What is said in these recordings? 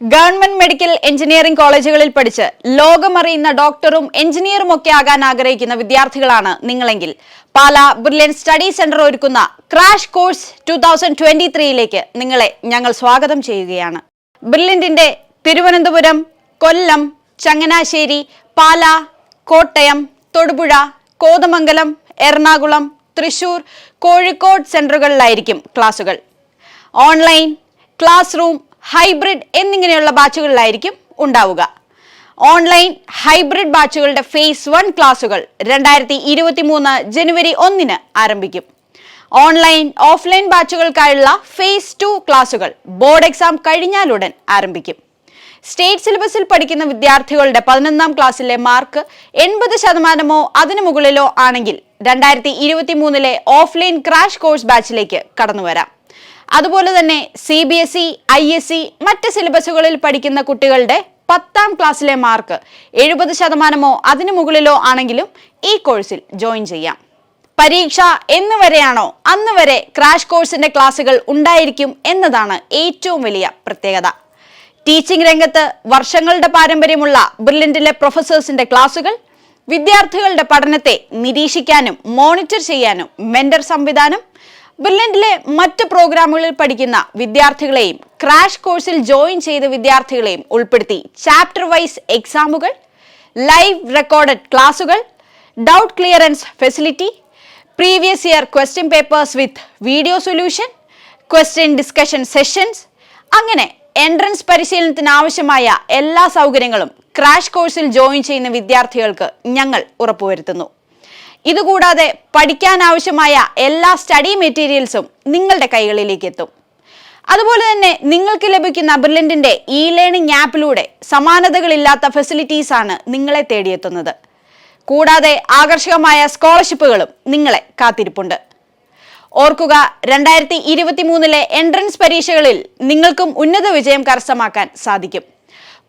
Government medical engineering കോളേജുകളിൽ പഠിച്ച് ലോകമറിയുന്ന ഡോക്ടറും എഞ്ചിനീയറും ഒക്കെ ആകാൻ ആഗ്രഹിക്കുന്ന വിദ്യാർത്ഥികളാണ് നിങ്ങളെങ്കിൽ പാലാ ബ്രില്യൻറ്റ് സ്റ്റഡി സെന്റർ ഒരുക്കുന്ന ക്രാഷ് കോഴ്സ് 2023ലേക്ക് നിങ്ങളെ ഞങ്ങൾ സ്വാഗതം ചെയ്യുകയാണ്. ബ്രില്യന്റിന്റെ തിരുവനന്തപുരം, കൊല്ലം, ചങ്ങനാശ്ശേരി, പാലാ, കോട്ടയം, തൊടുപുഴ, കോതമംഗലം, എറണാകുളം, തൃശൂർ, കോഴിക്കോട് സെന്ററുകളിലായിരിക്കും ക്ലാസുകൾ. ഓൺലൈൻ, ക്ലാസ് റൂം, ഹൈബ്രിഡ് എന്നിങ്ങനെയുള്ള ബാച്ചുകളിലായിരിക്കും ഉണ്ടാവുക. ഓൺലൈൻ ഹൈബ്രിഡ് ബാച്ചുകളുടെ ഫേസ് 1 ക്ലാസുകൾ 2023 ജനുവരി 1 ആരംഭിക്കും. ഓൺലൈൻ ഓഫ്ലൈൻ ബാച്ചുകൾക്കായുള്ള ഫേസ് 2 ക്ലാസുകൾ ബോർഡ് എക്സാം കഴിഞ്ഞാലുടൻ ആരംഭിക്കും. സ്റ്റേറ്റ് സിലബസിൽ പഠിക്കുന്ന വിദ്യാർത്ഥികളുടെ 11ാം ക്ലാസ്സിലെ മാർക്ക് 80% അതിനു മുകളിലോ ആണെങ്കിൽ 2023 ഓഫ്ലൈൻ ക്രാഷ് കോഴ്സ് ബാച്ചിലേക്ക് കടന്നുവരാം. അതുപോലെ തന്നെ CBSE, ISE മറ്റ് സിലബസുകളിൽ പഠിക്കുന്ന കുട്ടികളുടെ 10ാം ക്ലാസ്സിലെ മാർക്ക് 70% അതിനു മുകളിലോ ആണെങ്കിലും ഈ കോഴ്സിൽ ജോയിൻ ചെയ്യാം. പരീക്ഷ എന്ന് വരെയാണോ അന്ന് വരെ ക്രാഷ് കോഴ്സിന്റെ ക്ലാസുകൾ ഉണ്ടായിരിക്കും എന്നതാണ് ഏറ്റവും വലിയ പ്രത്യേകത. ടീച്ചിങ് രംഗത്ത് വർഷങ്ങളുടെ പാരമ്പര്യമുള്ള ബ്രില്യന്റിലെ പ്രൊഫസേഴ്സിന്റെ ക്ലാസുകൾ, വിദ്യാർത്ഥികളുടെ പഠനത്തെ നിരീക്ഷിക്കാനും മോണിറ്റർ ചെയ്യാനും മെന്റർ സംവിധാനം, ബ്രില്യന്റിലെ മറ്റ് പ്രോഗ്രാമുകളിൽ പഠിക്കുന്ന വിദ്യാർത്ഥികളെയും ക്രാഷ് കോഴ്സിൽ ജോയിൻ ചെയ്ത വിദ്യാർത്ഥികളെയും ഉൾപ്പെടുത്തി ചാപ്റ്റർ വൈസ് എക്സാമുകൾ, ലൈവ് റെക്കോർഡഡ് ക്ലാസുകൾ, doubt clearance facility, previous year question papers with video solution, question discussion sessions, അങ്ങനെ എൻട്രൻസ് പരിശീലനത്തിന് ആവശ്യമായ എല്ലാ സൗകര്യങ്ങളും ക്രാഷ് കോഴ്സിൽ ജോയിൻ ചെയ്യുന്ന വിദ്യാർത്ഥികൾക്ക് ഞങ്ങൾ ഉറപ്പുവരുത്തുന്നു. ഇതുകൂടാതെ പഠിക്കാൻ ആവശ്യമായ എല്ലാ സ്റ്റഡി മെറ്റീരിയൽസും നിങ്ങളുടെ കൈകളിലേക്ക് എത്തും. അതുപോലെ തന്നെ നിങ്ങൾക്ക് ലഭിക്കുന്ന ബ്രില്യന്റിന്റെ ലേണിംഗ് ആപ്പിലൂടെ സമാനതകളില്ലാത്ത ഫെസിലിറ്റീസ് ആണ് നിങ്ങളെ തേടിയെത്തുന്നത്. കൂടാതെ ആകർഷകമായ സ്കോളർഷിപ്പുകളും നിങ്ങളെ കാത്തിരിപ്പുണ്ട്. ഓർക്കുക, 2023 എൻട്രൻസ് പരീക്ഷകളിൽ നിങ്ങൾക്കും ഉന്നത വിജയം കരസ്ഥമാക്കാൻ സാധിക്കും.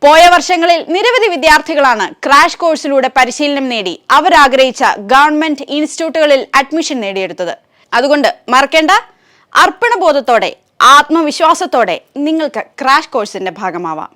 പോയ വർഷങ്ങളിൽ നിരവധി വിദ്യാർത്ഥികളാണ് ക്രാഷ് കോഴ്സിലൂടെ പരിശീലനം നേടി അവരാഗ്രഹിച്ച ഗവൺമെന്റ് ഇൻസ്റ്റിറ്റ്യൂട്ടുകളിൽ അഡ്മിഷൻ നേടിയെടുത്തത്. അതുകൊണ്ട് മറക്കേണ്ട, അർപ്പണബോധത്തോടെ ആത്മവിശ്വാസത്തോടെ നിങ്ങൾക്ക് ക്രാഷ് കോഴ്സിന്റെ ഭാഗമാവാം.